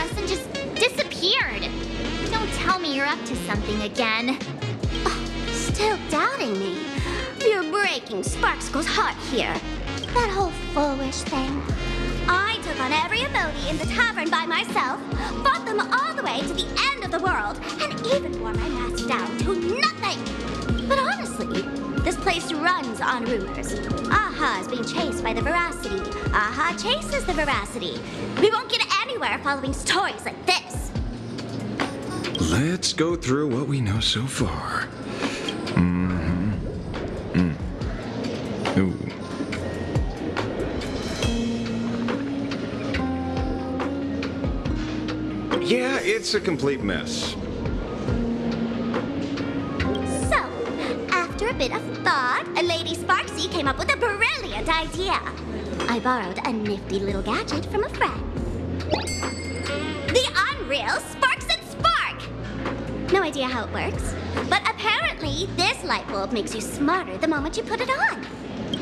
us and just disappeared. Don't tell me you're up to something again. Still doubting me? You're breaking Sparkskull's heart here. That whole foolish thing. I took on every emoji in the tavern by myself, fought them all the way to the end of the world, and even wore my mask down to nothing. But honestly, this place runs on rumors. Aha is being chased by the veracity. Aha chases the veracity. We won't get anywhere following stories like this. Let's go through what we know so far. Ooh. Yeah, it's a complete mess. So, after a bit of thought, Lady Sparksy came up with a brilliant idea. I borrowed a nifty little gadget from a friend. The Unreal Sparks and Spark! No idea how it works, but apparently this light bulb makes you smarter the moment you put it on.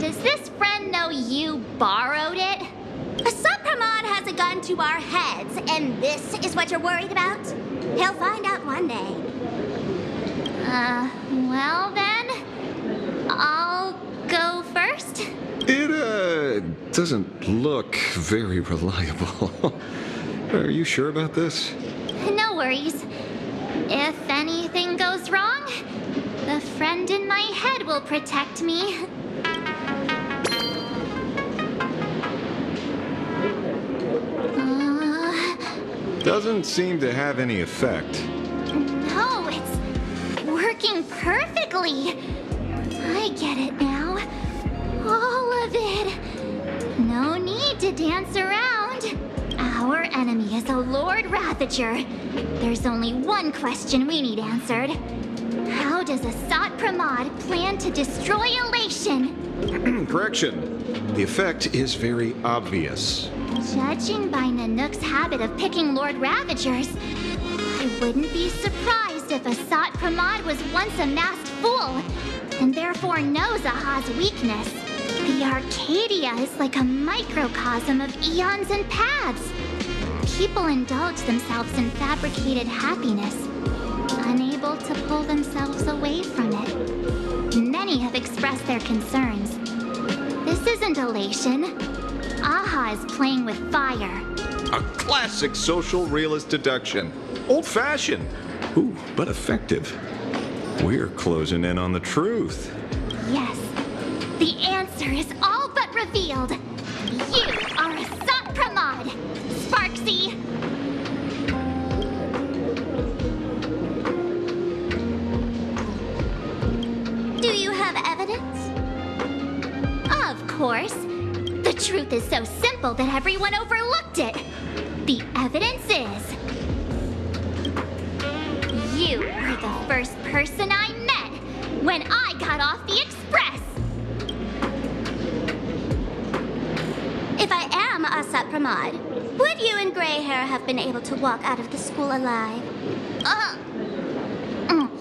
Does this friend know you borrowed it? Asat Pramad has a gun to our heads, and this is what you're worried about? He'll find out one day. Well then, I'll go first. It, doesn't look very reliable. Are you sure about this? No worries. If anything goes wrong, the friend in my head will protect me. Doesn't seem to have any effect. No, it's working perfectly. I get it now. All of it. No need to dance around. Our enemy is a Lord Ravager. There's only one question we need answered. How does Asat Pramad plan to destroy Elation? Correction. The effect is very obvious. Judging by Nihilux' habit of picking Lord Ravagers, I wouldn't be surprised if Asat Pramad was once a masked fool, and therefore knows Aha's weakness. The Arcadia is like a microcosm of eons and paths. People indulge themselves in fabricated happiness, unable to pull themselves away from it. Many have expressed their concerns. This isn't elation. Aha is playing with fire. A classic social realist deduction. Old-fashioned. Ooh, but effective. We're closing in on the truth. Yes, the answer is all but revealed. You are Asat Pramad, Sparksy. Do you have evidence? Of course. The truth is so simple that everyone overlooked it. The evidence is... you were the first person I met when I got off the express. If I am Asat Pramad, would you and Grey Hair have been able to walk out of the school alive?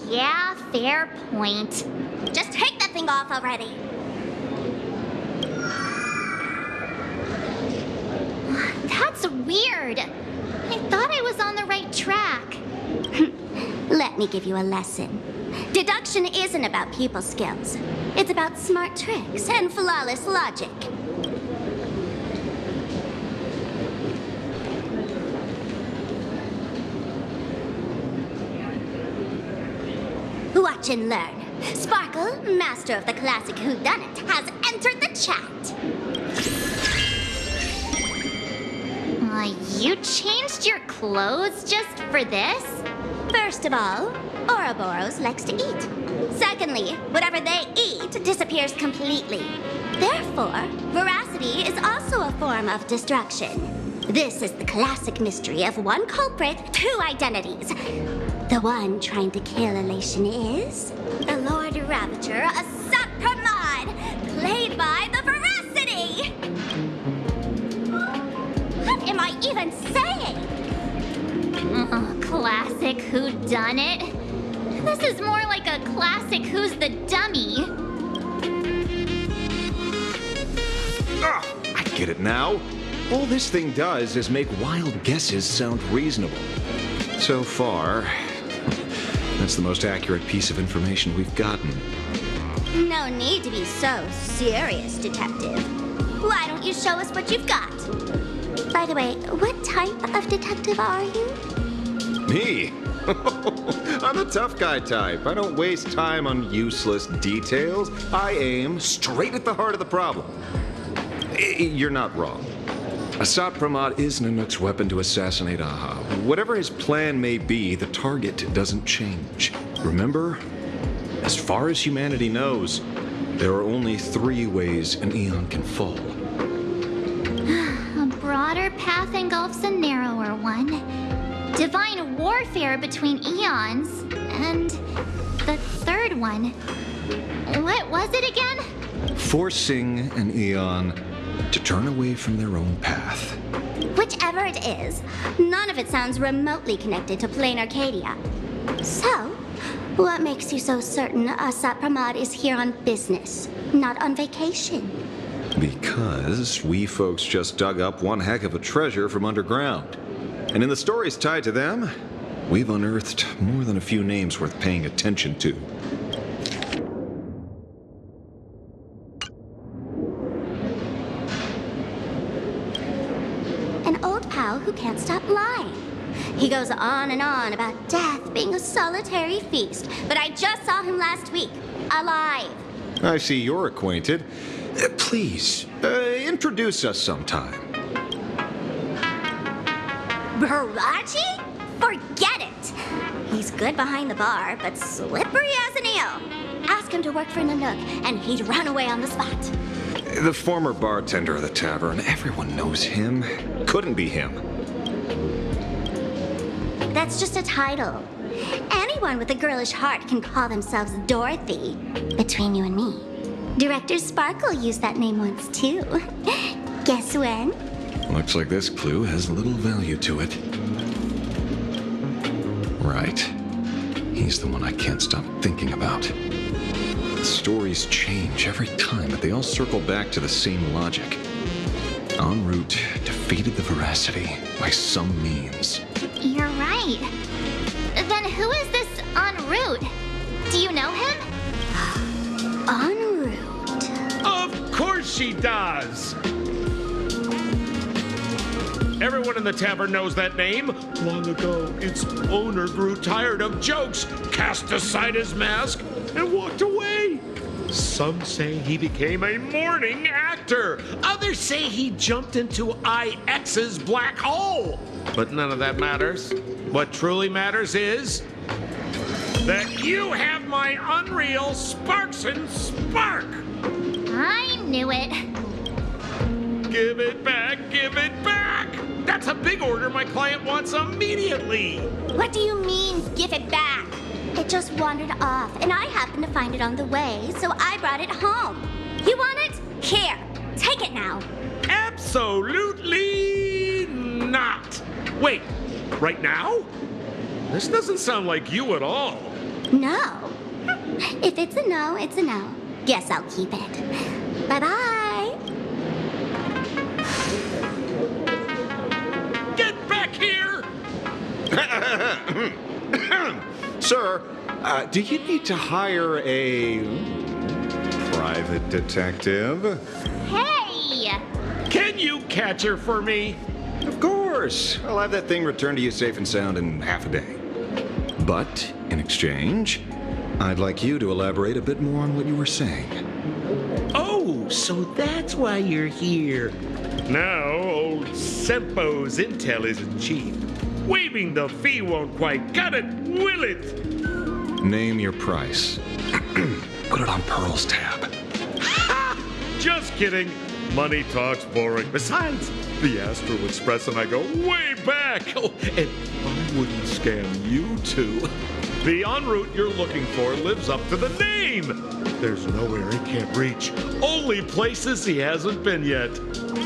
Yeah, fair point. Just take that thing off already. That's weird. I thought I was on the right track. Let me give you a lesson. Deduction isn't about people skills. It's about smart tricks and flawless logic. Watch and learn. Sparkle, master of the classic whodunit, has entered the chat. You changed your clothes just for this? First of all, Ouroboros likes to eat. Secondly, whatever they eat disappears completely. Therefore, veracity is also a form of destruction. This is the classic mystery of one culprit, two identities. The one trying to kill Elation is the Lord Ravager, Asat Pramad, played by the veracity! What am I even saying? Classic whodunit. This is more like a classic Who's the Dummy. Ah, I get it now. All this thing does is make wild guesses sound reasonable. So far, that's the most accurate piece of information we've gotten. No need to be so serious, Detective. Why don't you show us what you've got? By the way, what type of detective are you? Me? I'm a tough guy type. I don't waste time on useless details. I aim straight at the heart of the problem. You're not wrong. Asat Pramad is Nihilux weapon to assassinate Aha. Whatever his plan may be, the target doesn't change. Remember, as far as humanity knows, there are only 3 ways an eon can fall. A broader path engulfs a narrower one. Divine warfare between eons. And the third one. What was it again? Forcing an eon to turn away from their own path. Whichever it is, none of it sounds remotely connected to Planarcadia. So, what makes you so certain Asat Pramad is here on business, not on vacation? Because we folks just dug up one heck of a treasure from underground. And in the stories tied to them, we've unearthed more than a few names worth paying attention to. An old pal who can't stop lying. He goes on and on about death being a solitary feast, but I just saw him last week, alive. I see you're acquainted. Please, introduce us sometime. Baraji? Forget it! He's good behind the bar, but slippery as an eel. Ask him to work for Nihilux, and he'd run away on the spot. The former bartender of the tavern, everyone knows him. Couldn't be him. That's just a title. Anyone with a girlish heart can call themselves Dorothy. Between you and me, Director Sparkle used that name once, too. Guess when? Looks like this clue has little value to it. Right. He's the one I can't stop thinking about. The stories change every time, but they all circle back to the same logic. Enroute defeated the Veracity by some means. You're right. Then who is this Enroute? Do you know him? Enroute. Of course she does! Everyone in the tavern knows that name. Long ago, its owner grew tired of jokes, cast aside his mask, and walked away. Some say he became a mourning actor. Others say he jumped into IX's black hole. But none of that matters. What truly matters is that you have my unreal Sparks and Spark. I knew it. Give it back, give it back. That's a big order my client wants immediately. What do you mean, give it back? It just wandered off, and I happened to find it on the way, so I brought it home. You want it? Here, take it now. Absolutely not. Wait, right now? This doesn't sound like you at all. No. If it's a no, it's a no. Guess I'll keep it. Bye-bye. Get back here! Sir, do you need to hire a private detective? Hey! Can you catch her for me? Of course. I'll have that thing returned to you safe and sound in half a day. But, in exchange, I'd like you to elaborate a bit more on what you were saying. Oh, so that's why you're here. Now, old Sempo's intel isn't cheap. Waiving the fee won't quite cut it, will it? Name your price. Put it on Pearl's tab. Ha! Just kidding. Money talks boring. Besides, the Astral Express and I go way back. Oh, and I wouldn't scam you two. The Enroute you're looking for lives up to the name. There's nowhere he can't reach. Only places he hasn't been yet.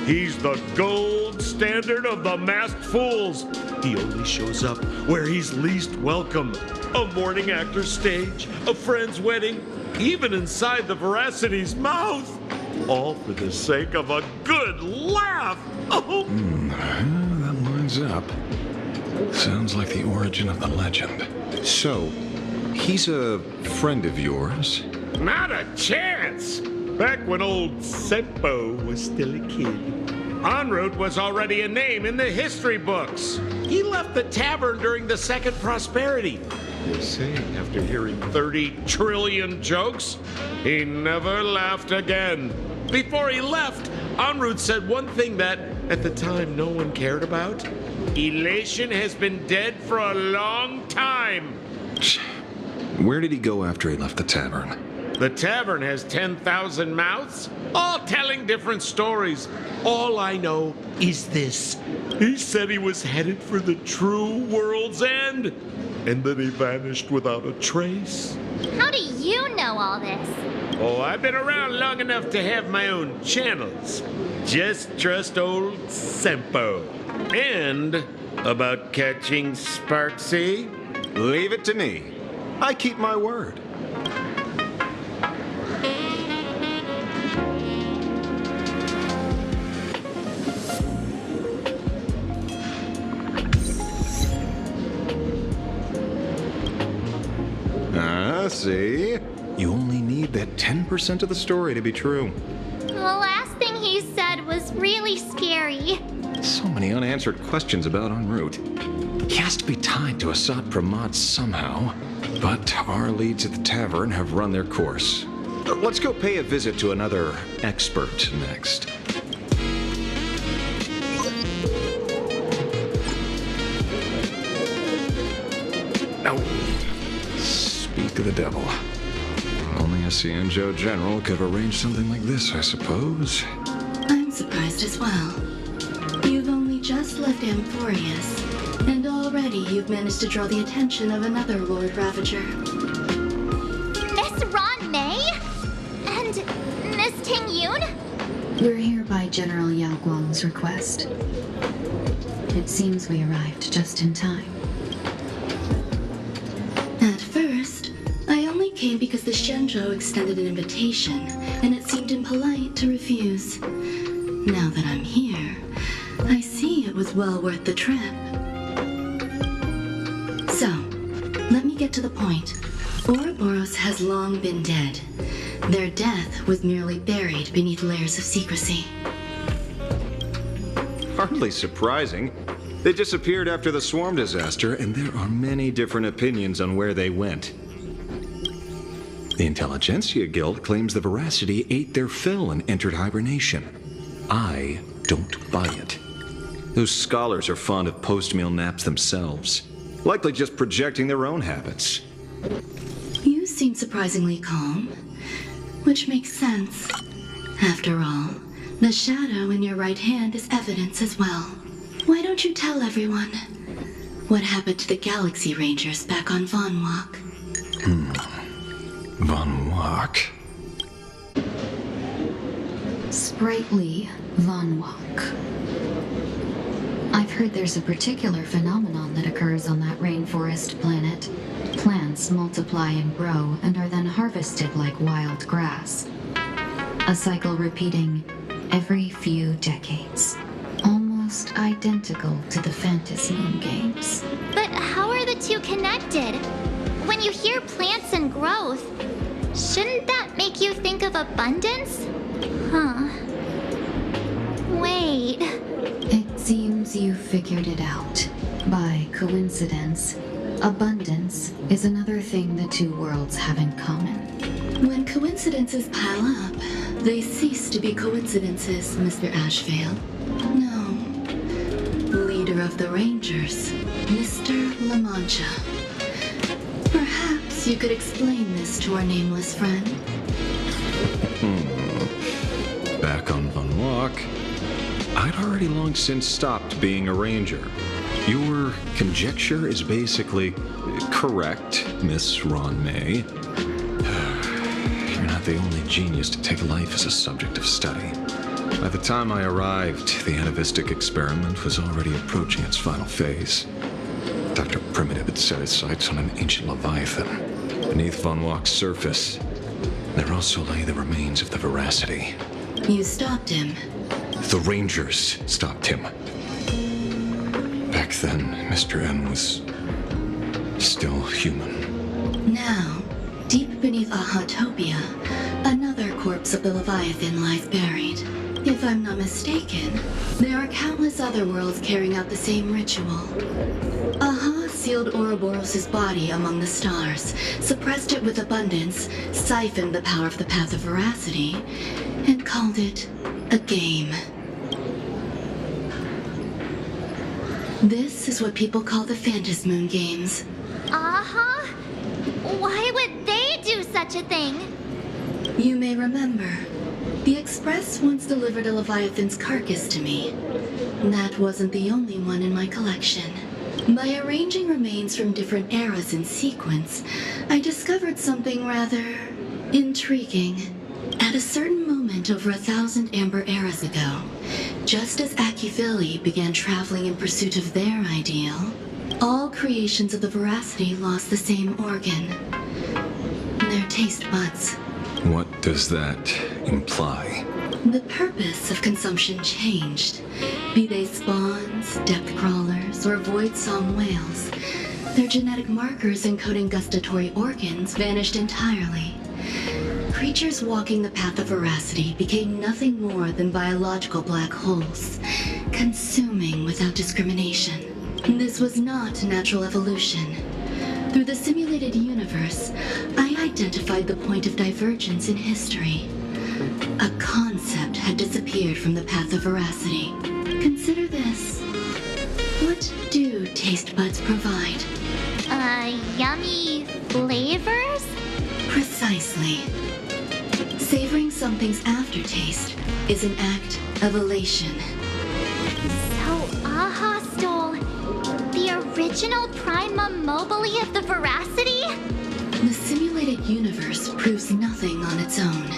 He's the gold standard of the masked fools. He only shows up where he's least welcome. A morning actor's stage, a friend's wedding, even inside the Veracity's mouth. all for the sake of a good laugh. Oh. That lines up. Sounds like the origin of the legend. So, he's a friend of yours? Not a chance! Back when old Sempo was still a kid, Enroute was already a name in the history books. He left the tavern during the Second Prosperity. They say after hearing 30 trillion jokes, he never laughed again. Before he left, Enroute said one thing that, at the time, no one cared about. Elation has been dead for a long time. Where did he go after he left the tavern? The tavern has 10,000 mouths, all telling different stories. All I know is this. He said he was headed for the true world's end, and then he vanished without a trace. How do you know all this? Oh, I've been around long enough to have my own channels. Just trust old Sempo. And about catching Sparksy? Leave it to me. I keep my word. See? You only need that 10% of the story to be true. The last thing he said was really scary. So many unanswered questions about Enroute. He has to be tied to Asat Pramad somehow. But our leads at the tavern have run their course. Let's go pay a visit to another expert next. No. Speak of the devil. Only a Cienjo general could have arranged something like this, I suppose. I'm surprised as well. You've only just left Amphorius, and already you've managed to draw the attention of another Lord Ravager. Miss Ron May? And Miss Ting Yun? We're here by General Yao Guang's request. It seems we arrived just in time. At first, I only came because the Shenzhou extended an invitation, and it seemed impolite to refuse. Now that I'm here, I see it was well worth the trip. So, let me get to the point. Ouroboros has long been dead. Their death was merely buried beneath layers of secrecy. Hardly surprising. They disappeared after the swarm disaster, and there are many different opinions on where they went. The Intelligentsia Guild claims the Veracity ate their fill and entered hibernation. I don't buy it. Those scholars are fond of post-meal naps themselves, likely just projecting their own habits. You seem surprisingly calm, which makes sense. After all, the shadow in your right hand is evidence as well. Why don't you tell everyone what happened to the Galaxy Rangers back on Von Walk? Von Walk? Sprightly Von Walk. I've heard there's a particular phenomenon that occurs on that rainforest planet. Plants multiply and grow and are then harvested like wild grass. A cycle repeating every few decades. Almost identical to the Phantasy Moon games. But how are the two connected? When you hear plants and growth, shouldn't that make you think of abundance? Huh. Wait. It seems you figured it out. By coincidence, abundance is another thing the two worlds have in common. When coincidences pile up, they cease to be coincidences, Mr. Ashveil. No. Leader of the Rangers, Mr. La Mancha. Perhaps you could explain this to our nameless friend. Back on Von Walk, I'd already long since stopped being a ranger. Your conjecture is basically correct, Miss Ron May. You're not the only genius to take life as a subject of study. By the time I arrived, the atavistic experiment was already approaching its final phase. Dr. Primitive had set his sights on an ancient leviathan beneath Von Walk's surface. There also lay the remains of the Veracity. You stopped him. The Rangers stopped him. Back then, Mr. N was still human. Now, deep beneath Ahatopia, another corpse of the Leviathan lies buried. If I'm not mistaken, there are countless other worlds carrying out the same ritual. Aha sealed Ouroboros' body among the stars, suppressed it with abundance, siphoned the power of the Path of Veracity, and called it a game. This is what people call the Phantasmoon Games. Uh-huh. Why would they do such a thing? You may remember, the Express once delivered a Leviathan's carcass to me. That wasn't the only one in my collection. By arranging remains from different eras in sequence, I discovered something rather intriguing. At a certain moment over 1,000 Amber Eras ago, just as Ashveil began traveling in pursuit of their ideal, all creations of the Veracity lost the same organ. Their taste buds. What does that imply? The purpose of consumption changed. Be they spawns, depth crawlers, or void song whales, their genetic markers encoding gustatory organs vanished entirely. Creatures walking the path of veracity became nothing more than biological black holes, consuming without discrimination. This was not natural evolution. Through the simulated universe, I identified the point of divergence in history. A concept had disappeared from the path of veracity. Consider this. What do taste buds provide? Yummy flavors? Precisely. Savoring something's aftertaste is an act of elation. So Aha stole the original primum mobile of the veracity? The simulated universe proves nothing on its own,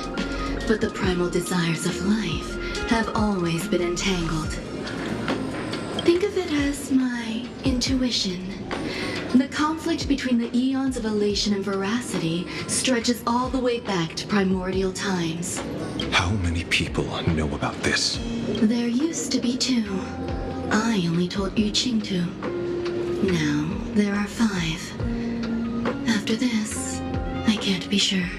but the primal desires of life have always been entangled. Think of it as my intuition. The conflict between the eons of elation and veracity stretches all the way back to primordial times. How many people know about this? There used to be 2. I only told Yu Qing 2. Now, there are 5. After this, I can't be sure.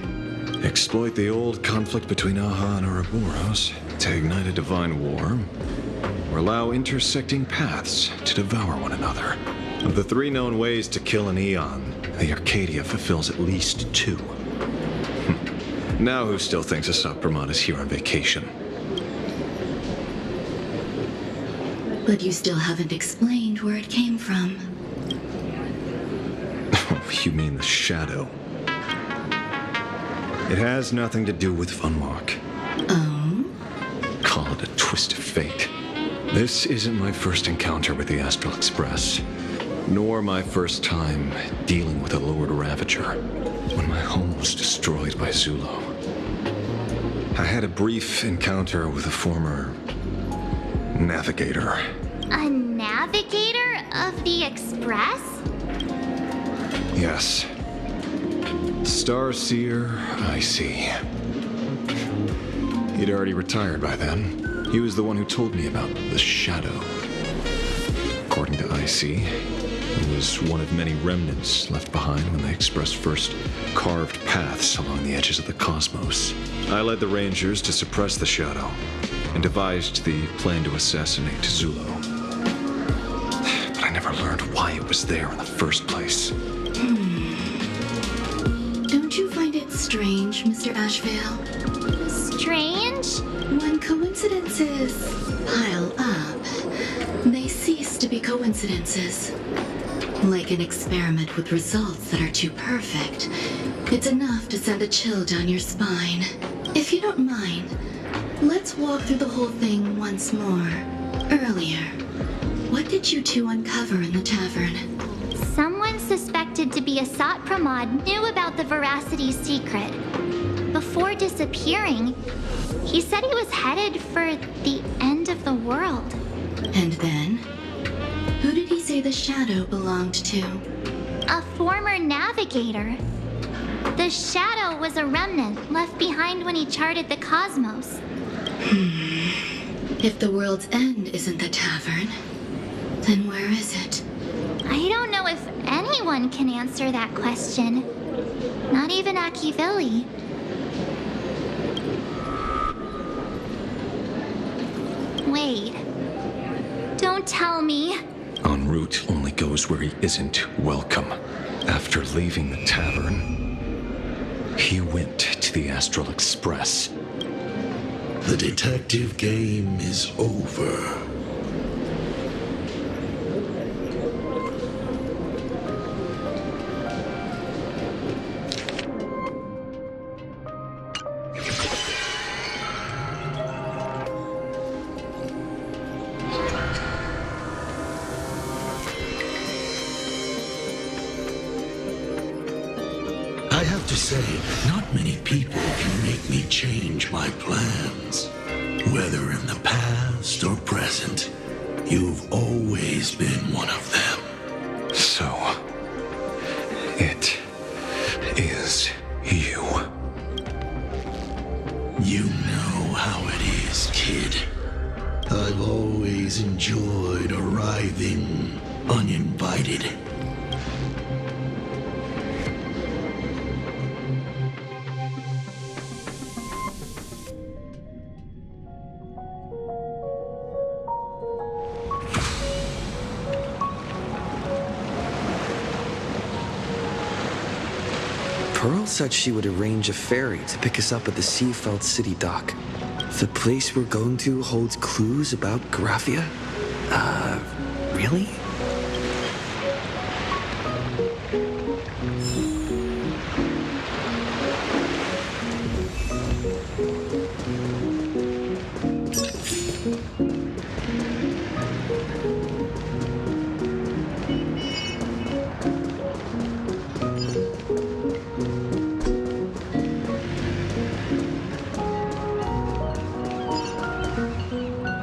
Exploit the old conflict between Aha and Ouroboros to ignite a divine war, or allow intersecting paths to devour one another. Of the 3 known ways to kill an eon, the Arcadia fulfills at least 2. Now who still thinks Asat Pramad is here on vacation? But you still haven't explained where it came from. You mean the shadow? It has nothing to do with Funlock. Oh? Call it a twist of fate. This isn't my first encounter with the Astral Express, nor my first time dealing with a Lord Ravager when my home was destroyed by Zulo. I had a brief encounter with a former Navigator. A navigator of the Express? Yes. Starseer Isee. He'd already retired by then. He was the one who told me about the shadow. According to Isee, he was one of many remnants left behind when the Express first carved paths along the edges of the cosmos. I led the Rangers to suppress the shadow and devised the plan to assassinate Zulo. But I never learned why it was there in the first place. Don't you find it strange, Mr. Ashveil? Strange? When coincidences pile up, they cease to be coincidences. Like an experiment with results that are too perfect, it's enough to send a chill down your spine. If you don't mind, let's walk through the whole thing once more. Earlier, what did you 2 uncover in the tavern? Someone suspected to be Asat Pramad knew about the Veracity's secret. Before disappearing, he said he was headed for the end of the world. And then? Who did he say the shadow belonged to? A former navigator. The shadow was a remnant left behind when he charted the cosmos. If the world's end isn't the tavern, then where is it? I don't know if anyone can answer that question. Not even Ashveil. Wait. Don't tell me. Enroute only goes where he isn't welcome. After leaving the tavern, he went to the Astral Express. The detective game is over. I have to say, not many people can make me change my plans. Whether in the past or present, you've always been one of them. So, it is you. You know how it is, kid. I've always enjoyed arriving uninvited. Pearl said she would arrange a ferry to pick us up at the Seafeld City dock. The place we're going to holds clues about Graphia? Really?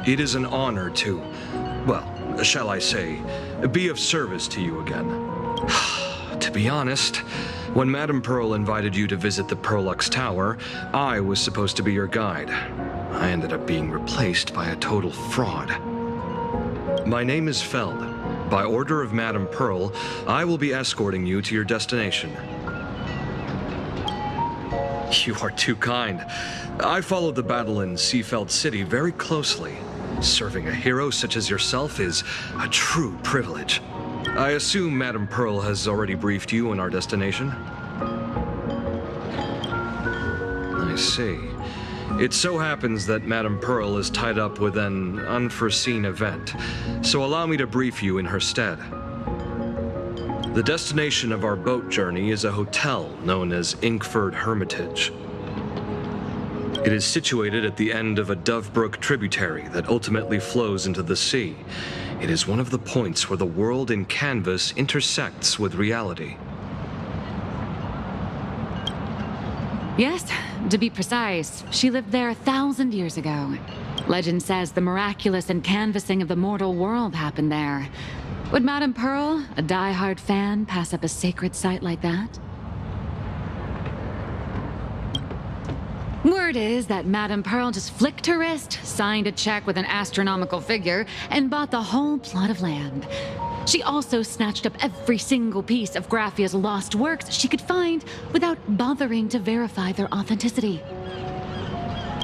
It is an honor to, well, shall I say, be of service to you again. To be honest, when Madame Pearl invited you to visit the Perlux Tower, I was supposed to be your guide. I ended up being replaced by a total fraud. My name is Feld. By order of Madame Pearl, I will be escorting you to your destination. You are too kind. I followed the battle in Seafeld City very closely. Serving a hero such as yourself is a true privilege. I assume Madame Pearl has already briefed you on our destination? I see. It so happens that Madame Pearl is tied up with an unforeseen event, so allow me to brief you in her stead. The destination of our boat journey is a hotel known as Inkford Hermitage. It is situated at the end of a Dovebrook tributary that ultimately flows into the sea. It is one of the points where the world in canvas intersects with reality. Yes, to be precise, she lived there 1,000 years ago. Legend says the miraculous encanvassing of the mortal world happened there. Would Madame Pearl, a die-hard fan, pass up a sacred site like that? Word is that Madame Pearl just flicked her wrist, signed a check with an astronomical figure, and bought the whole plot of land. She also snatched up every single piece of Graphia's lost works she could find without bothering to verify their authenticity.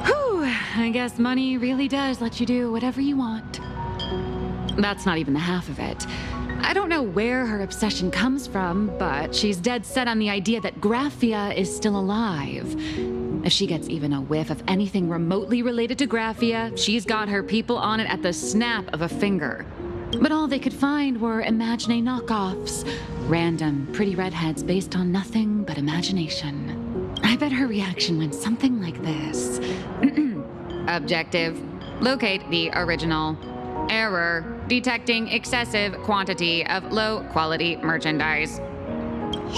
Whew, I guess money really does let you do whatever you want. That's not even the half of it. I don't know where her obsession comes from, but she's dead set on the idea that Graphia is still alive. If she gets even a whiff of anything remotely related to Graphia, she's got her people on it at the snap of a finger. But all they could find were Imagine knockoffs, random pretty redheads based on nothing but imagination. I bet her reaction went something like this. Objective: locate the original. Error: detecting excessive quantity of low-quality merchandise.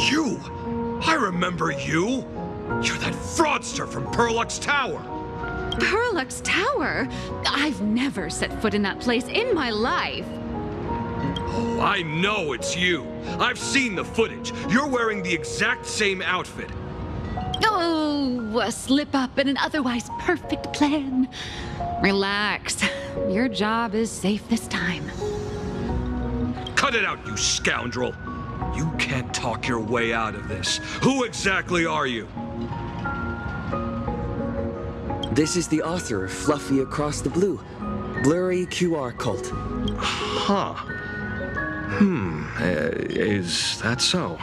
You! I remember you! You're that fraudster from Perlux Tower! Perlux Tower? I've never set foot in that place in my life. Oh, I know it's you. I've seen the footage. You're wearing the exact same outfit. Oh, a slip up in an otherwise perfect plan. Relax. Your job is safe this time. Cut it out, you scoundrel! You can't talk your way out of this. Who exactly are you? This is the author of Fluffy Across the Blue, Blurry QR Cult. Huh. Is that so?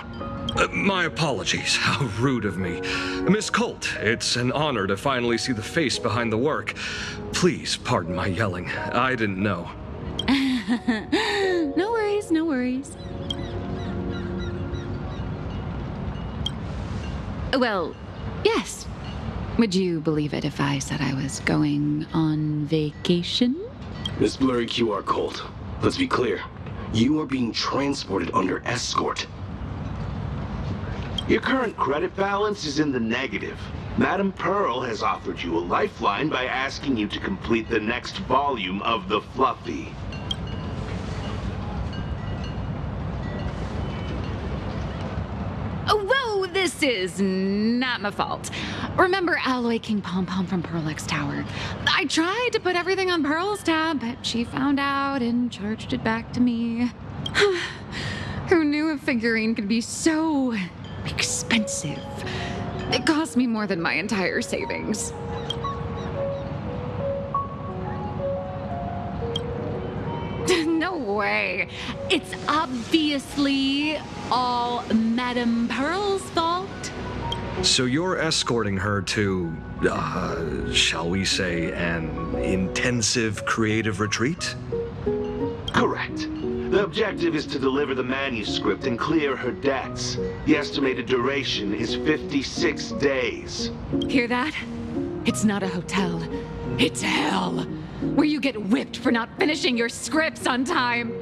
My apologies. How rude of me. Miss Colt, it's an honor to finally see the face behind the work. Please pardon my yelling. I didn't know. No worries, no worries. Well, yes. Would you believe it if I said I was going on vacation? Miss Blurry QR Colt, let's be clear. You are being transported under escort. Your current credit balance is in the negative. Madame Pearl has offered you a lifeline by asking you to complete the next volume of the Fluffy. Oh, whoa, this is not my fault. Remember Alloy King Pom Pom from Pearl-X Tower? I tried to put everything on Pearl's tab, but she found out and charged it back to me. Who knew a figurine could be so expensive? It cost me more than my entire savings. No way. It's obviously all Madame Pearl's fault. So you're escorting her to, shall we say, an intensive creative retreat? Correct. The objective is to deliver the manuscript and clear her debts. The estimated duration is 56 days. Hear that? It's not a hotel. It's hell, where you get whipped for not finishing your scripts on time.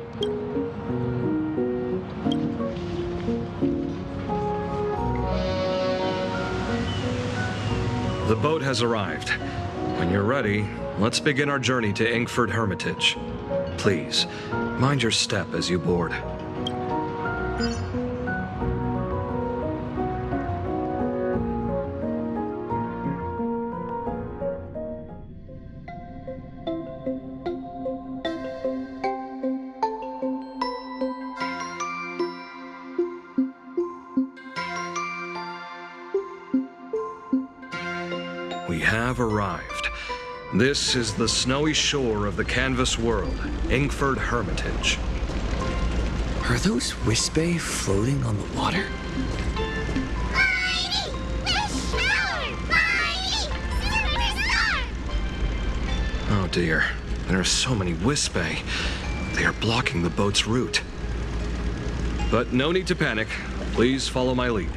The boat has arrived. When you're ready, let's begin our journey to Inkford Hermitage. Please, mind your step as you board. We have arrived. This is the snowy shore of the canvas world, Inkford Hermitage. Are those Wispae floating on the water? Oh dear, there are so many Wispae. They are blocking the boat's route. But no need to panic. Please follow my lead.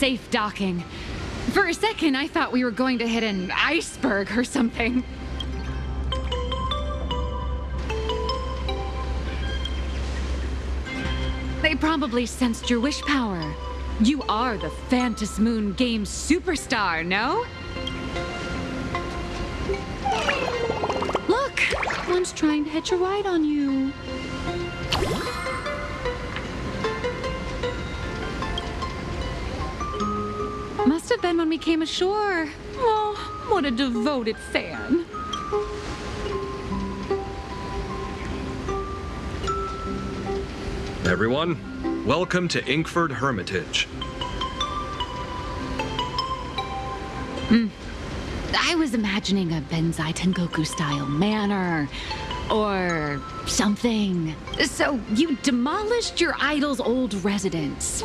safe docking. For a second, I thought we were going to hit an iceberg or something. They probably sensed your wish power. You are the Phantas Moon game superstar, no? Look, one's trying to hitch a ride on you. Must have been when we came ashore. Oh, what a devoted fan. Everyone, welcome to Inkford Hermitage. I was imagining a Benzai Tengoku-style manor, or something. So you demolished your idol's old residence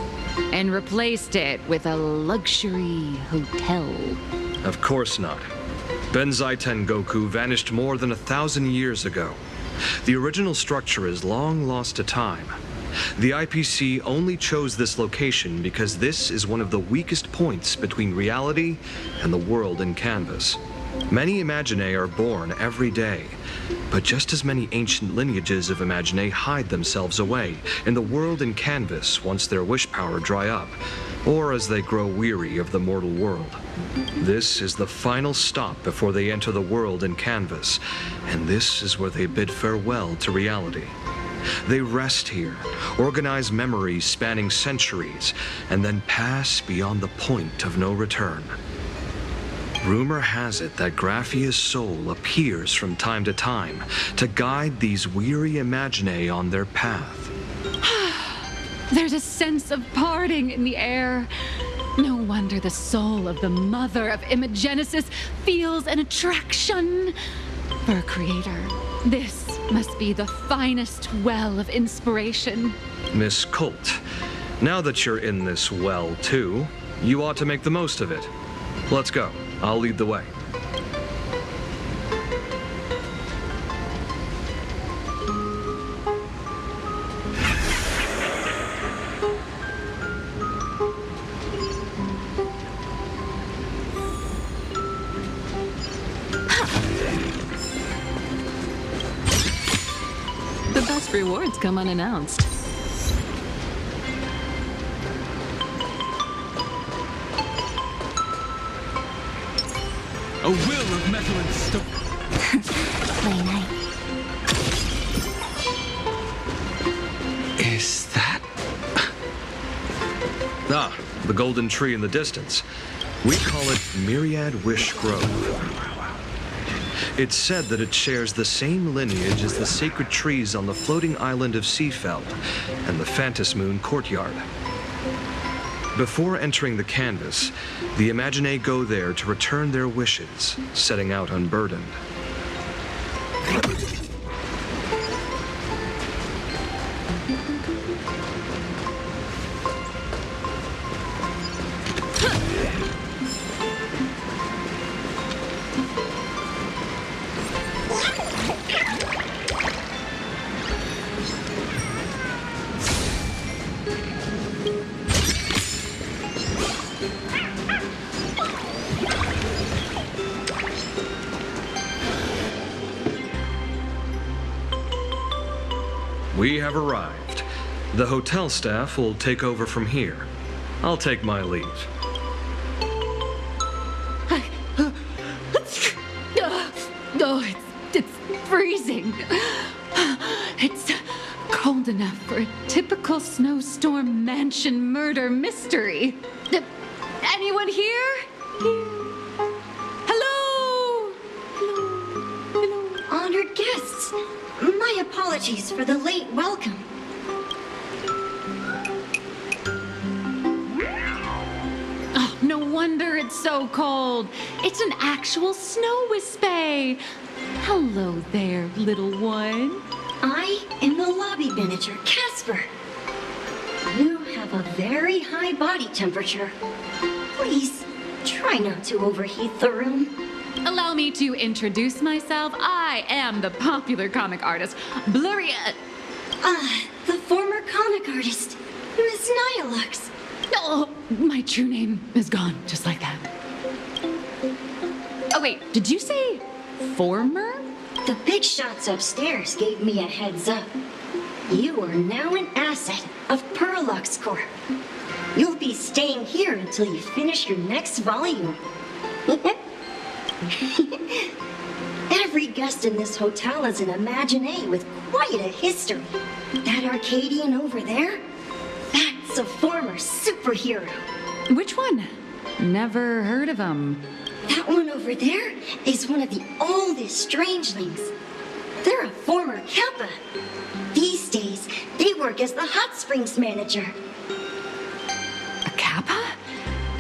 and replaced it with a luxury hotel. Of course not. Benzai Tengoku vanished more than 1,000 years ago. The original structure is long lost to time. The IPC only chose this location because this is one of the weakest points between reality and the world in canvas. Many Imaginae are born every day, but just as many ancient lineages of Imaginae hide themselves away in the world in canvas once their wish power dry up, or as they grow weary of the mortal world. This is the final stop before they enter the world in canvas, and this is where they bid farewell to reality. They rest here, organize memories spanning centuries, and then pass beyond the point of no return. Rumor has it that Graphia's soul appears from time to time to guide these weary Imaginae on their path. There's a sense of parting in the air. No wonder the soul of the mother of Imagenesis feels an attraction for a creator. This must be the finest well of inspiration. Miss Colt, now that you're in this well too, you ought to make the most of it. Let's go. I'll lead the way. The best rewards come unannounced. A will of metal and stone. Play night. Is that... Ah, the golden tree in the distance. We call it Myriad Wish Grove. It's said that it shares the same lineage as the sacred trees on the floating island of Seafeld and the Phantas Moon courtyard. Before entering the canvas, the Imaginae go there to return their wishes, setting out unburdened. We have arrived. The hotel staff will take over from here. I'll take my leave. Oh, it's freezing. It's cold enough for a typical snowstorm mansion murder mystery. Anyone here? Hello? Hello? Honored guests, my apologies for the late welcome. Oh, no wonder it's so cold. It's an actual snow wispy. Hello there, little one. I am the lobby manager, Casper. You have a very high body temperature. Please, try not to overheat the room. Allow me to introduce myself. I am the popular comic artist, Bluria. The former comic artist, Miss Nihilux. Oh, My true name is gone, just like that. Oh wait, did you say former? The big shots upstairs gave me a heads up. You are now an asset of Perlux Corp. You'll be staying here until you finish your next volume. Every guest in this hotel is an Imaginé with quite a history. That Arcadian over there? That's a former superhero. Which one? Never heard of him. That one over there is one of the oldest strangelings. They're a former Kappa. These days, they work as the hot springs manager. A Kappa?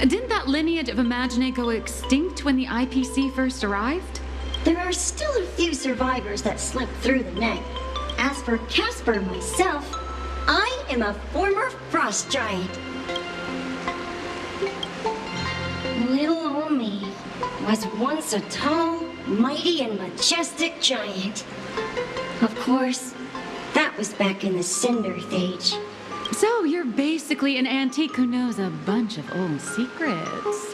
Didn't that lineage of Imaginé go extinct when the IPC first arrived? There are still a few survivors that slipped through the net. As for Casper myself, I am a former frost giant. Little old me was once a tall, mighty, and majestic giant. Of course, that was back in the Cinder Age. So you're basically an antique who knows a bunch of old secrets.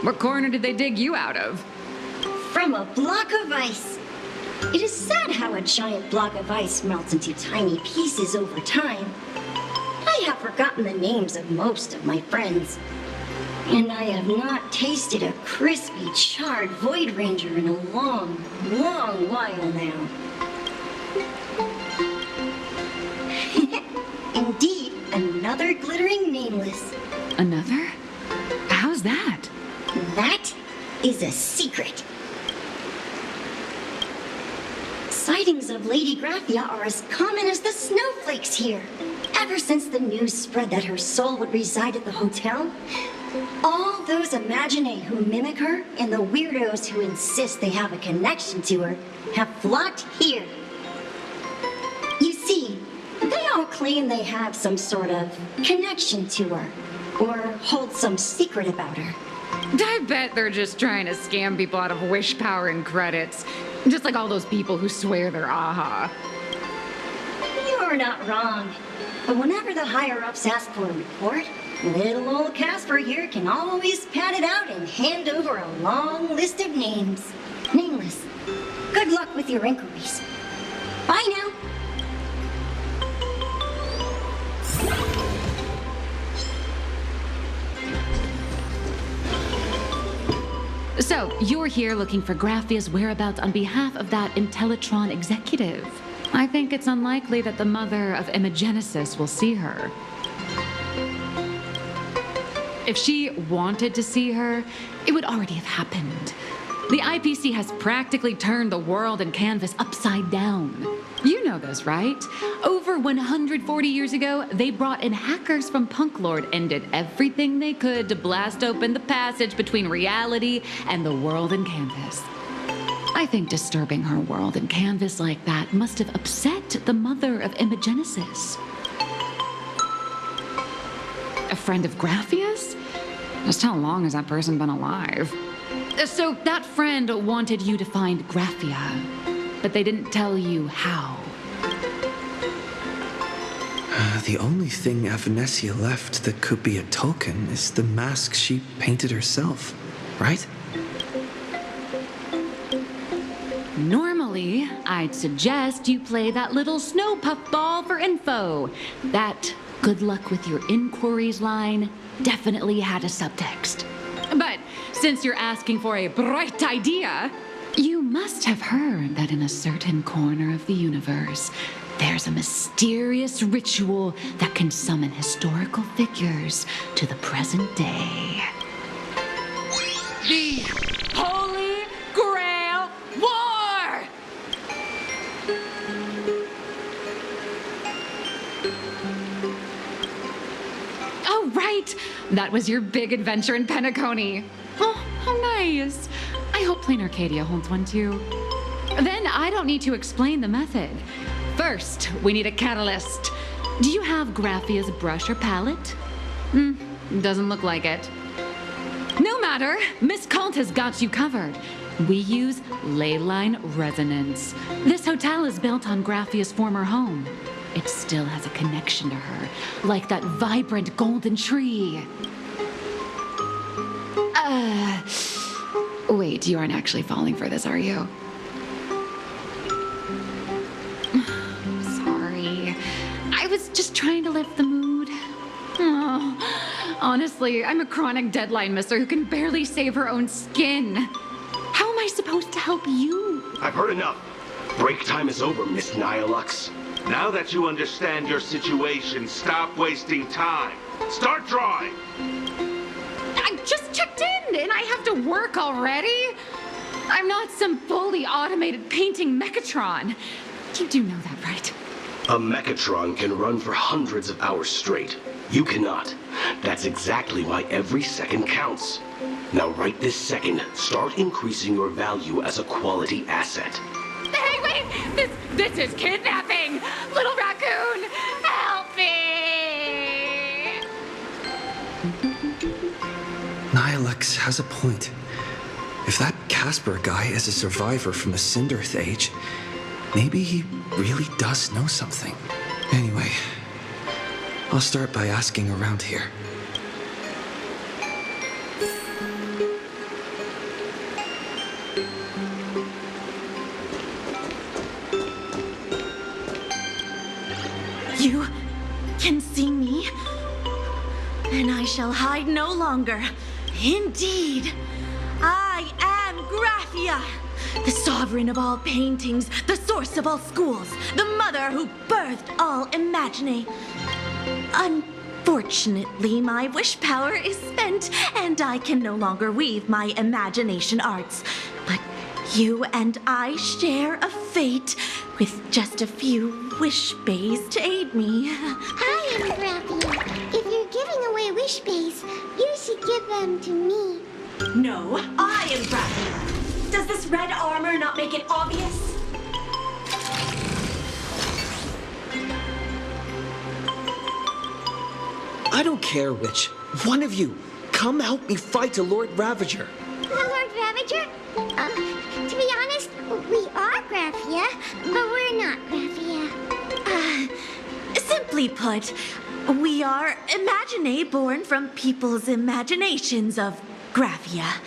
What corner did they dig you out of? From a block of ice. It is sad how a giant block of ice melts into tiny pieces over time. I have forgotten the names of most of my friends. And I have not tasted a crispy, charred Void Ranger in a long, long while now. Indeed, another glittering nameless. Another? How's that? That is a secret. Sightings of Lady Graphia are as common as the snowflakes here. Ever since the news spread that her soul would reside at the hotel, all those Imaginé who mimic her and the weirdos who insist they have a connection to her have flocked here. You see, they all claim they have some sort of connection to her, or hold some secret about her. I bet they're just trying to scam people out of wish power and credits. Just like all those people who swear they're AHA. You're not wrong. But whenever the higher-ups ask for a report, little old Casper here can always pad it out and hand over a long list of names. Nameless. Good luck with your inquiries. Bye now. So, you're here looking for Graphia's whereabouts on behalf of that Intellitron executive. I think it's unlikely that the mother of Imagenesis will see her. If she wanted to see her, it would already have happened. The IPC has practically turned the world and canvas upside down. You know this, right? Over 140 years ago, they brought in hackers from Punklord and did everything they could to blast open the passage between reality and the world and canvas. I think disturbing her world and canvas like that must have upset the mother of Imagenesis. A friend of Graphia's? Just how long has that person been alive? So that friend wanted you to find Graphia, but they didn't tell you how. The only thing Avanessia left that could be a token is the mask she painted herself, right? Normally, I'd suggest you play that little snow puffball for info. That good luck with your inquiries line definitely had a subtext. But since you're asking for a bright idea, you must have heard that in a certain corner of the universe, there's a mysterious ritual that can summon historical figures to the present day. The Holy Grail War! Oh, right! That was your big adventure in Penacony. Oh, how nice. I hope Planarcadia holds one too. Then I don't need to explain the method. First, we need a catalyst. Do you have Graphia's brush or palette? Doesn't look like it. No matter, Miss Cult has got you covered. We use leyline resonance. This hotel is built on Graphia's former home. It still has a connection to her, like that vibrant golden tree. Wait, you aren't actually falling for this, are you? Sorry. I was just trying to lift the mood. Oh, honestly, I'm a chronic deadline misser who can barely save her own skin. How am I supposed to help you? I've heard enough. Break time is over, Miss Nihilux. Now that you understand your situation, stop wasting time. Start drawing! I just checked in and I have to work already? I'm not some fully automated painting Mechatron. You do know that, right? A Mechatron can run for hundreds of hours straight. You cannot. That's exactly why every second counts. Now right this second, start increasing your value as a quality asset. Hey, wait! This is kidnapping! Little raccoon, help me! Nihilux has a point. If that Casper guy is a survivor from the Cinderth Age, maybe he really does know something. Anyway, I'll start by asking around here. You can see me, and I shall hide no longer. Indeed, I am Graphia, the sovereign of all paintings, the source of all schools, the mother who birthed all Imagine. Unfortunately, my wish power is spent, and I can no longer weave my imagination arts. But you and I share a fate, with just a few wish bays to aid me. I am Graphia. If you're giving away wish bays, you should give them to me. No, I am Graphia. Does this red armor not make it obvious? I don't care which. One of you, come help me fight the Lord Ravager. The Lord Ravager? To be honest, we are Graphia, but we're not Graphia. Simply put, we are Imagine born from people's imaginations of Graphia.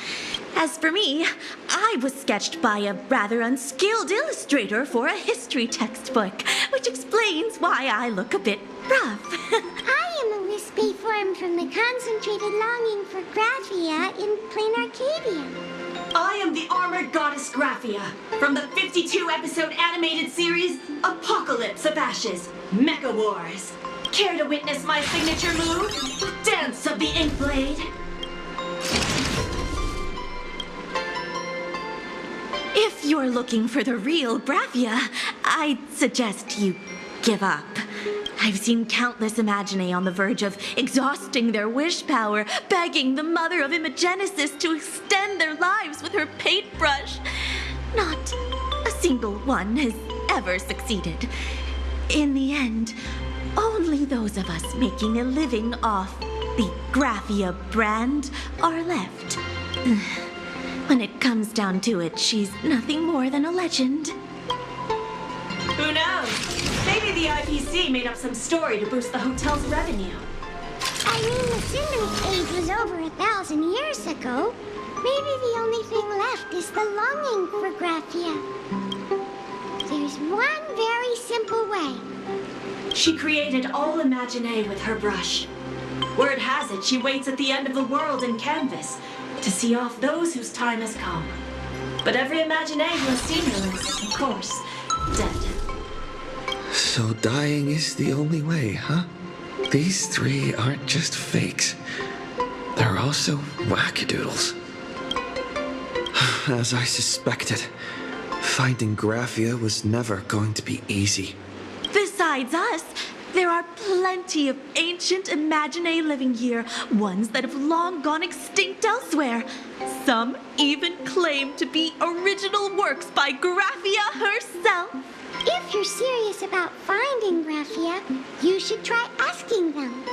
As for me, I was sketched by a rather unskilled illustrator for a history textbook, which explains why I look a bit rough. I am a wispy form from the concentrated longing for Graphia in Planarcadia. I am the armored goddess Graphia from the 52-episode animated series Apocalypse of Ashes, Mecha Wars. Care to witness my signature move? Dance of the Inkblade. If you're looking for the real Graphia, I'd suggest you give up. I've seen countless Imagine on the verge of exhausting their wish power, begging the mother of Imagenesis to extend their lives with her paintbrush. Not a single one has ever succeeded. In the end, only those of us making a living off the Graphia brand are left. When it comes down to it, she's nothing more than a legend. Who knows? Maybe the IPC made up some story to boost the hotel's revenue. I mean, the Cinderth Age was over 1,000 years ago. Maybe the only thing left is the longing for Graphia. There's one very simple way. She created all Imagine with her brush. Word has it she waits at the end of the world in canvas to see off those whose time has come. But every Imagine who has seen her is, of course, dead. So dying is the only way, huh? These three aren't just fakes. They're also wackadoodles. As I suspected, finding Graphia was never going to be easy. Besides us, there are plenty of ancient Imagine living here, ones that have long gone extinct elsewhere. Some even claim to be original works by Graphia herself. If you're serious about finding Graphia, you should try asking them.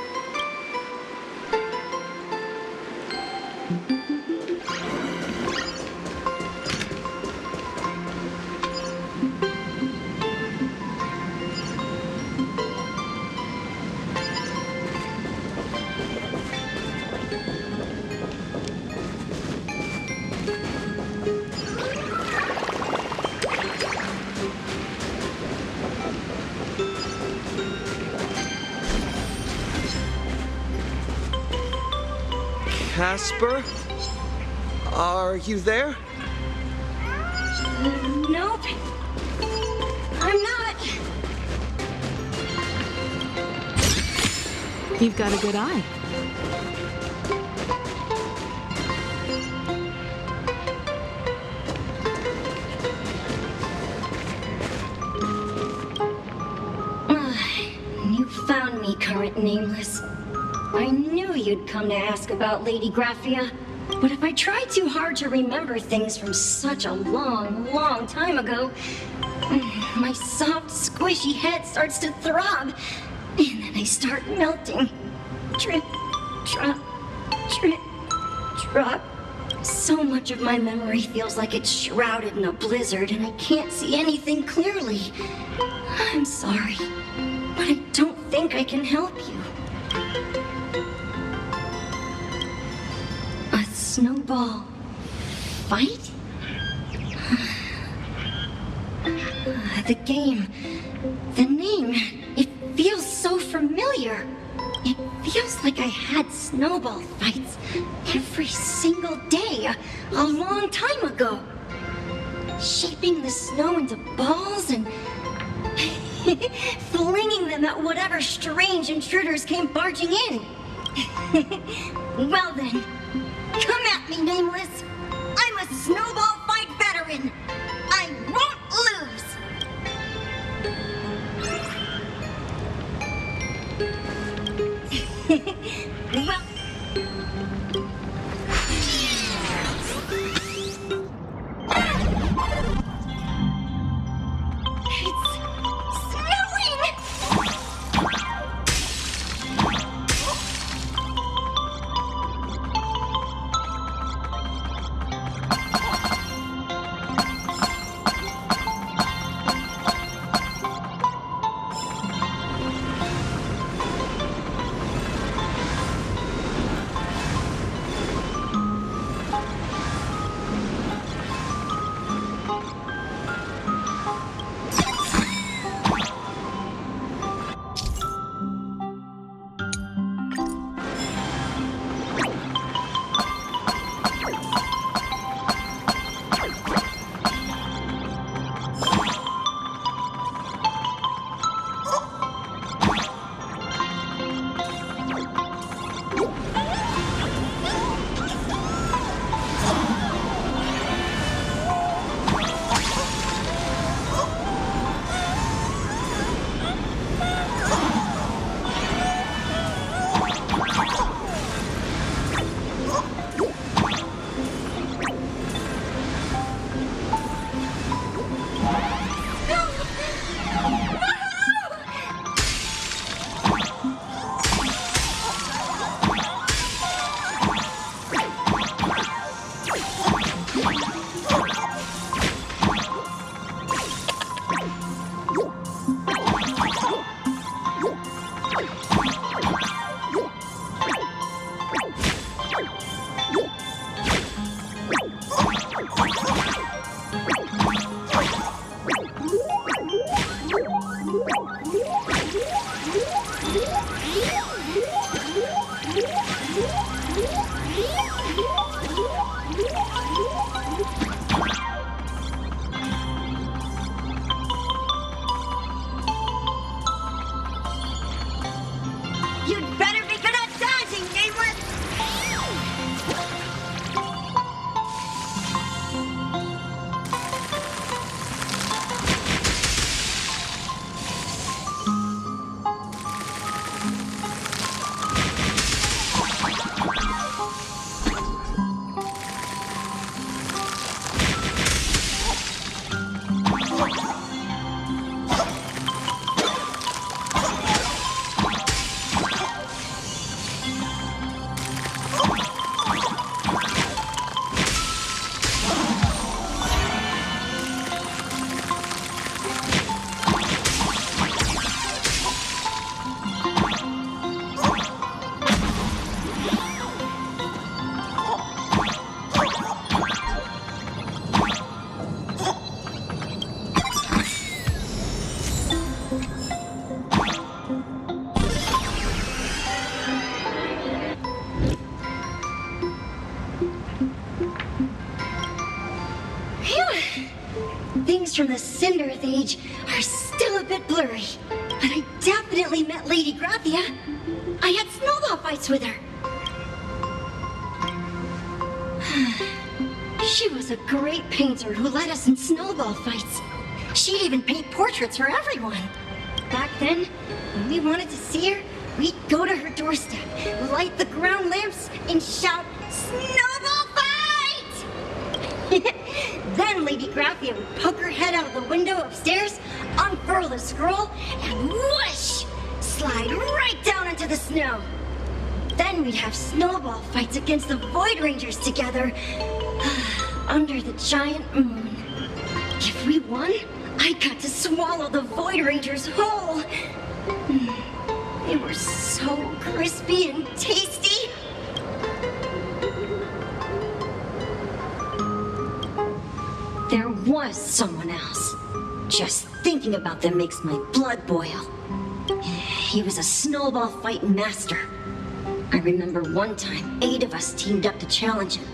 Casper? Are you there? Nope. I'm not. You've got a good eye. You found me, current nameless. I knew you'd come to ask about Lady Graphia. But if I try too hard to remember things from such a long, long time ago, my soft, squishy head starts to throb, and then I start melting. Drip, drop, drip, drop. So much of my memory feels like it's shrouded in a blizzard, and I can't see anything clearly. I'm sorry, but I don't think I can help you. A snowball fight? The game, the name, it feels so familiar. It feels like I had snowball fights every single day a long time ago. Shaping the snow into balls and flinging them at whatever strange intruders came barging in. Well then, come at me, Nameless. I'm a snowball fight veteran. I won't lose. Well, it's snowing! You'd better be good at dodging, Nameless! names from the Cinderth Age are still a bit blurry. But I definitely met Lady Graphia. I had snowball fights with her. She was a great painter who led us in snowball fights. She'd even paint portraits for everyone. Back then, when we wanted to see her, we'd go to her doorstep, light the ground lamps, and shout, "Snowball fight!" Then Lady Graphia would poke her head out of the window upstairs, unfurl the scroll, and whoosh! Slide right down into the snow. Then we'd have snowball fights against the Void Rangers together, under the giant moon. If we won, I got to swallow the Void Rangers whole. They were so crispy and tasty. There was someone else. Just thinking about them makes my blood boil. He was a snowball fighting master. I remember one time 8 of us teamed up to challenge him.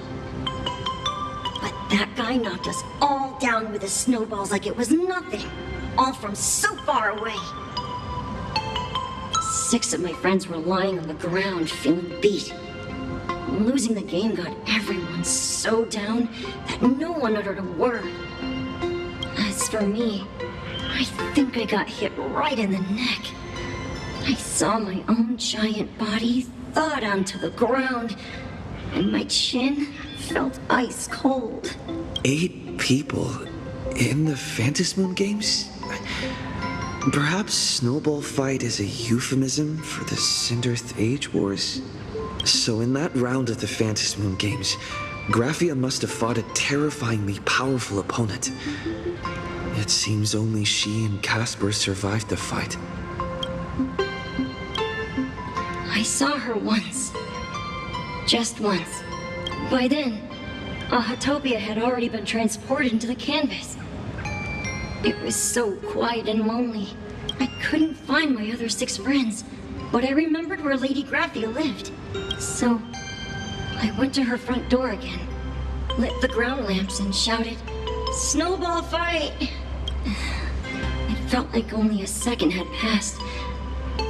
But that guy knocked us all down with his snowballs like it was nothing. All from so far away. 6 of my friends were lying on the ground feeling beat. Losing the game got everyone so down that no one uttered a word. As for me, I think I got hit right in the neck. I saw my own giant body thud onto the ground, and my chin felt ice cold. 8 people in the Phantasmoon games? Perhaps Snowball Fight is a euphemism for the Cinderth Age Wars? So in that round of the Phantasmoon games, Graphia must have fought a terrifyingly powerful opponent. It seems only she and Casper survived the fight. I saw her once. Just once. By then, Ahatopia had already been transported into the canvas. It was so quiet and lonely. I couldn't find my other 6 friends, but I remembered where Lady Graphia lived. So, I went to her front door again, lit the ground lamps, and shouted, "Snowball fight!" It felt like only a second had passed.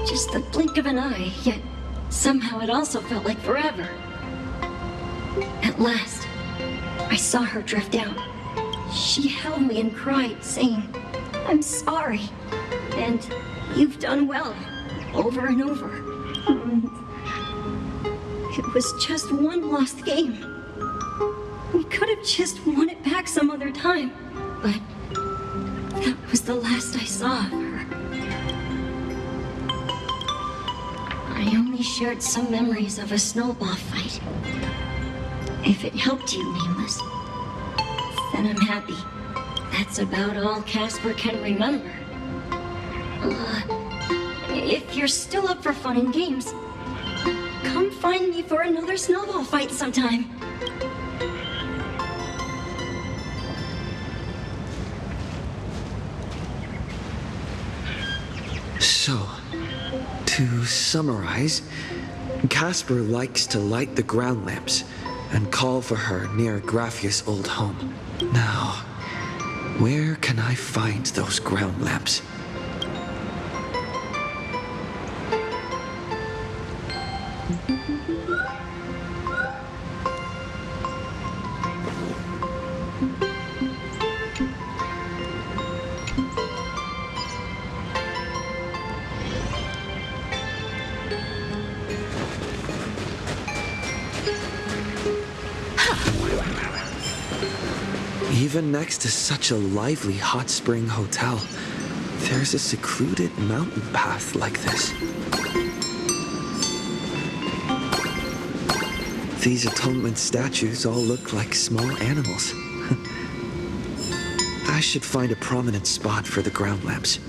Just the blink of an eye, yet somehow it also felt like forever. At last, I saw her drift out. She held me and cried, saying, "I'm sorry, and you've done well," over and over. It was just one lost game. We could have just won it back some other time, but that was the last I saw of her. I only shared some memories of a snowball fight. If it helped you, Nameless, then I'm happy. That's about all Casper can remember. If you're still up for fun and games, come find me for another snowball fight sometime. So, to summarize, Casper likes to light the ground lamps and call for her near Graphia's old home. Now, where can I find those ground lamps? Even next to such a lively hot spring hotel, there's a secluded mountain path like this. These atonement statues all look like small animals. I should find a prominent spot for the ground lamps.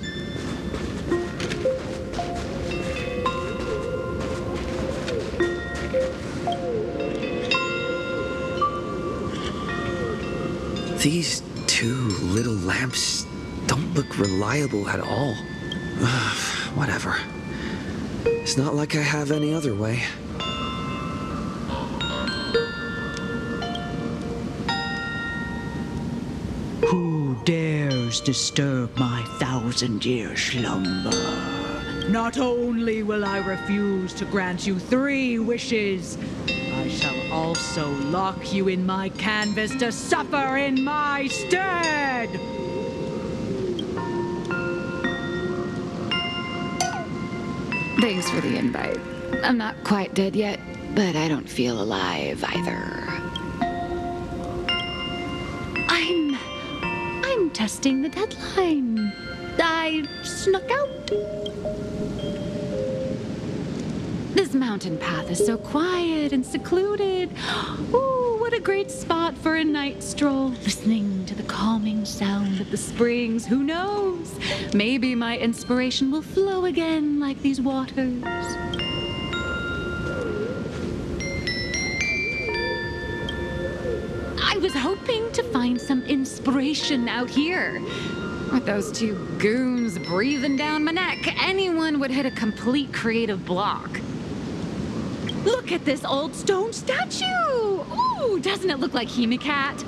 These 2 little lamps don't look reliable at all. Whatever. It's not like I have any other way. Who dares disturb my 1,000-year slumber. Not only will I refuse to grant you 3 wishes, I shall also lock you in my canvas to suffer in my stead! Thanks for the invite. I'm not quite dead yet, but I don't feel alive either. I'm testing the deadline. I snuck out. This mountain path is so quiet and secluded. Ooh, what a great spot for a night stroll, listening to the calming sound of the springs. Who knows? Maybe my inspiration will flow again like these waters. I was hoping to find some inspiration out here. With those 2 goons breathing down my neck, anyone would hit a complete creative block. Look at this old stone statue! Ooh, doesn't it look like Hemicat?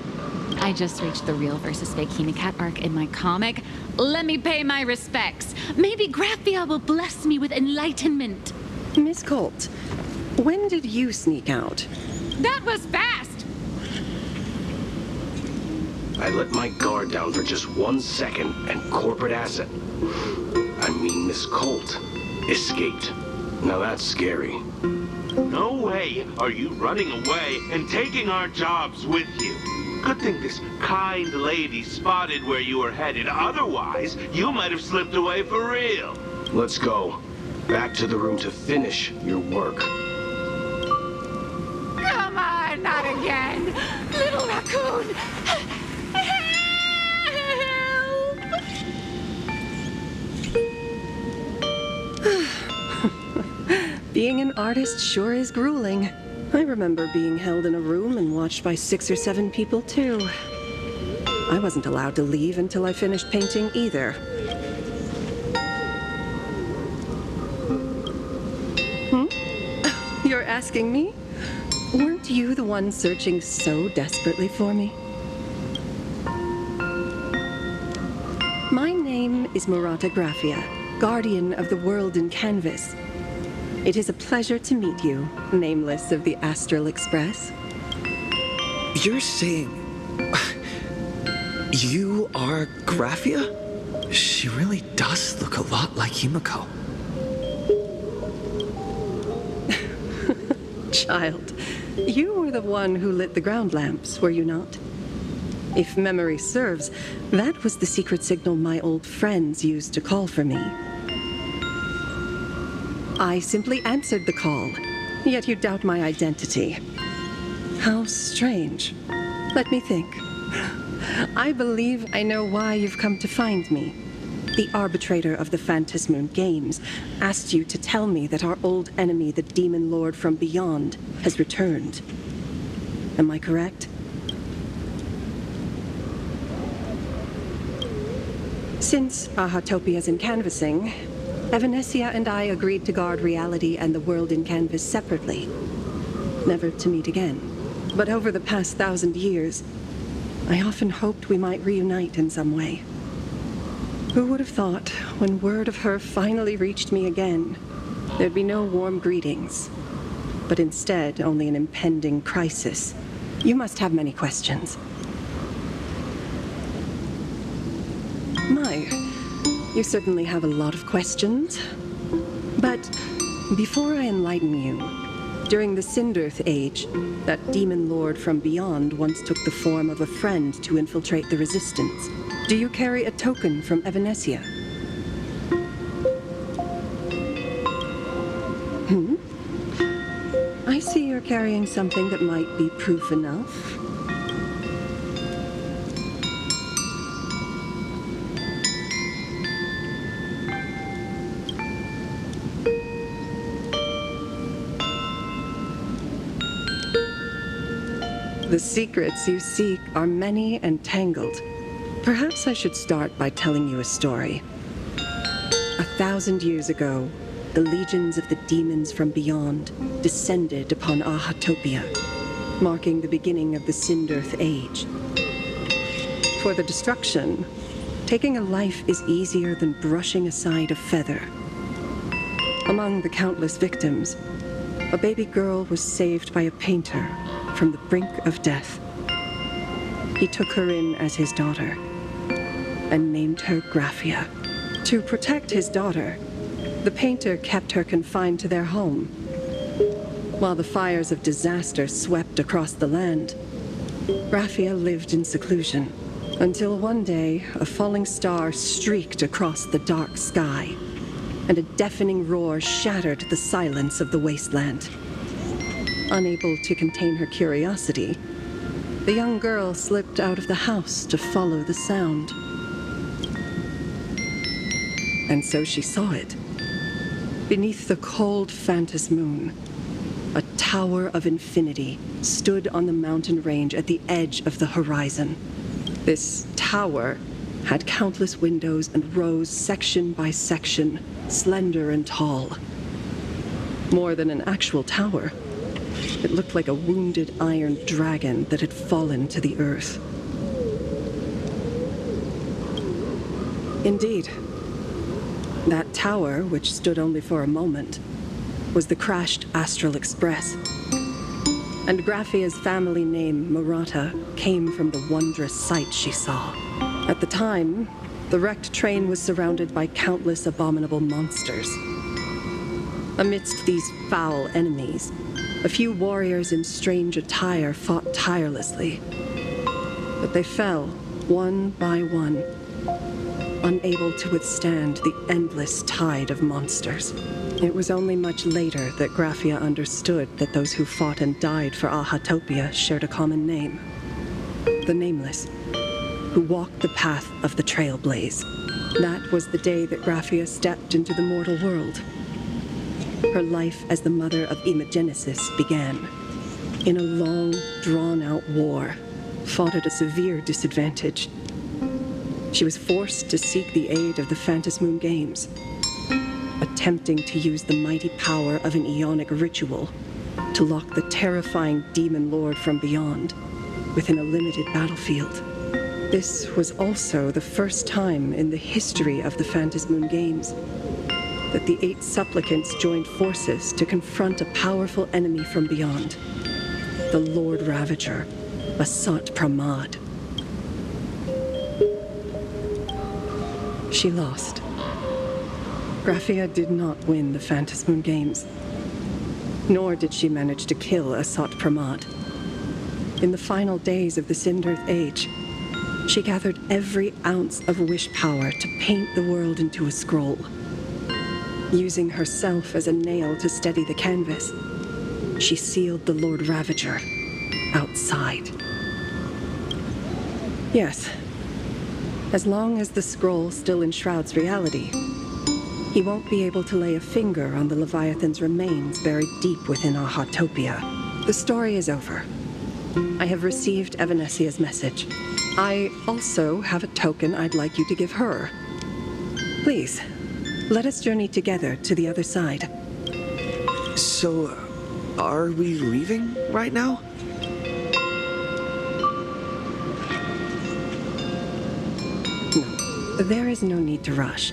I just reached the real versus fake Hemicat arc in my comic. Let me pay my respects. Maybe Graphia will bless me with enlightenment. Miss Colt, when did you sneak out? That was fast! I let my guard down for just 1 second, and corporate Asat, Miss Colt, escaped. Now that's scary. No way are you running away and taking our jobs with you. Good thing this kind lady spotted where you were headed. Otherwise, you might have slipped away for real. Let's go. Back to the room to finish your work. Come on, not again! Little raccoon! Being an artist sure is grueling. I remember being held in a room and watched by 6 or 7 people, too. I wasn't allowed to leave until I finished painting either. You're asking me? Weren't you the one searching so desperately for me? My name is Graphia, guardian of the world in canvas. It is a pleasure to meet you, nameless of the Astral Express. You're saying... you are Graphia? She really does look a lot like Himiko. Child, you were the one who lit the ground lamps, were you not? If memory serves, that was the secret signal my old friends used to call for me. I simply answered the call, yet you doubt my identity. How strange. Let me think. I believe I know why you've come to find me. The arbitrator of the Phantasmoon Games asked you to tell me that our old enemy, the Demon Lord from Beyond, has returned. Am I correct? Since Ahatopia's encanvising, Evanesia and I agreed to guard reality and the world in canvas separately, never to meet again. But over the past 1,000 years, I often hoped we might reunite in some way. Who would have thought, when word of her finally reached me again, there'd be no warm greetings, but instead only an impending crisis. You must have many questions. My, you certainly have a lot of questions. But before I enlighten you, during the Cinderth Age, that demon lord from beyond once took the form of a friend to infiltrate the Resistance. Do you carry a token from Evanesia? I see you're carrying something that might be proof enough. The secrets you seek are many and tangled. Perhaps I should start by telling you a story. 1,000 years ago, the legions of the demons from beyond descended upon Ahatopia, marking the beginning of the Cinderth Age. For the destruction, taking a life is easier than brushing aside a feather. Among the countless victims, a baby girl was saved by a painter from the brink of death. He took her in as his daughter and named her Graphia. To protect his daughter, the painter kept her confined to their home. While the fires of disaster swept across the land, Graphia lived in seclusion until one day a falling star streaked across the dark sky, and a deafening roar shattered the silence of the wasteland. Unable to contain her curiosity, the young girl slipped out of the house to follow the sound. And so she saw it. Beneath the cold Phantas moon, a tower of infinity stood on the mountain range at the edge of the horizon. This tower had countless windows and rose section by section, slender and tall. More than an actual tower, it looked like a wounded iron dragon that had fallen to the earth. Indeed, that tower, which stood only for a moment, was the crashed Astral Express. And Graphia's family name, Murata, came from the wondrous sight she saw. At the time, the wrecked train was surrounded by countless abominable monsters. Amidst these foul enemies, a few warriors in strange attire fought tirelessly. But they fell, one by one, unable to withstand the endless tide of monsters. It was only much later that Graphia understood that those who fought and died for Ahatopia shared a common name. The Nameless, who walked the path of the Trailblaze. That was the day that Graphia stepped into the mortal world. Her life as the mother of Imogenesis began. In a long, drawn-out war, fought at a severe disadvantage. She was forced to seek the aid of the Phantas Moon Games, attempting to use the mighty power of an Ionic ritual to lock the terrifying demon lord from beyond within a limited battlefield. This was also the first time in the history of the Phantas Moon Games that the 8 supplicants joined forces to confront a powerful enemy from beyond, the Lord Ravager, Asat Pramad. She lost. Graphia did not win the Phantas Moon Games, nor did she manage to kill Asat Pramad. In the final days of the Cinderth Age, she gathered every ounce of wish power to paint the world into a scroll. Using herself as a nail to steady the canvas, she sealed the Lord Ravager outside. Yes, as long as the scroll still enshrouds reality, he won't be able to lay a finger on the Leviathan's remains buried deep within Ahatopia. The story is over. I have received Evanesia's message. I also have a token I'd like you to give her. Please, let us journey together to the other side. So, are we leaving right now? No, there is no need to rush.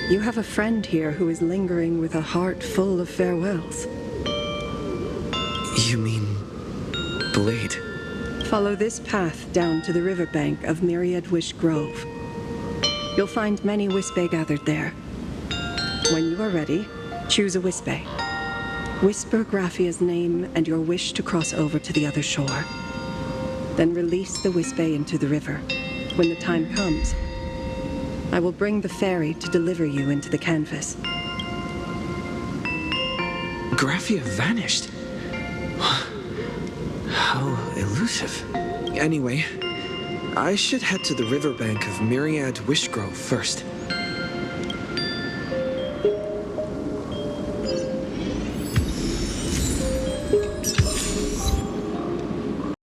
You have a friend here who is lingering with a heart full of farewells. You mean Blade? Follow this path down to the riverbank of Myriad Wish Grove. You'll find many Wispe gathered there. When you are ready, choose a Wispe. Whisper Graphia's name and your wish to cross over to the other shore. Then release the Wispe into the river. When the time comes, I will bring the ferry to deliver you into the canvas. Graphia vanished. How elusive. Anyway, I should head to the riverbank of Myriad Wishgrove first.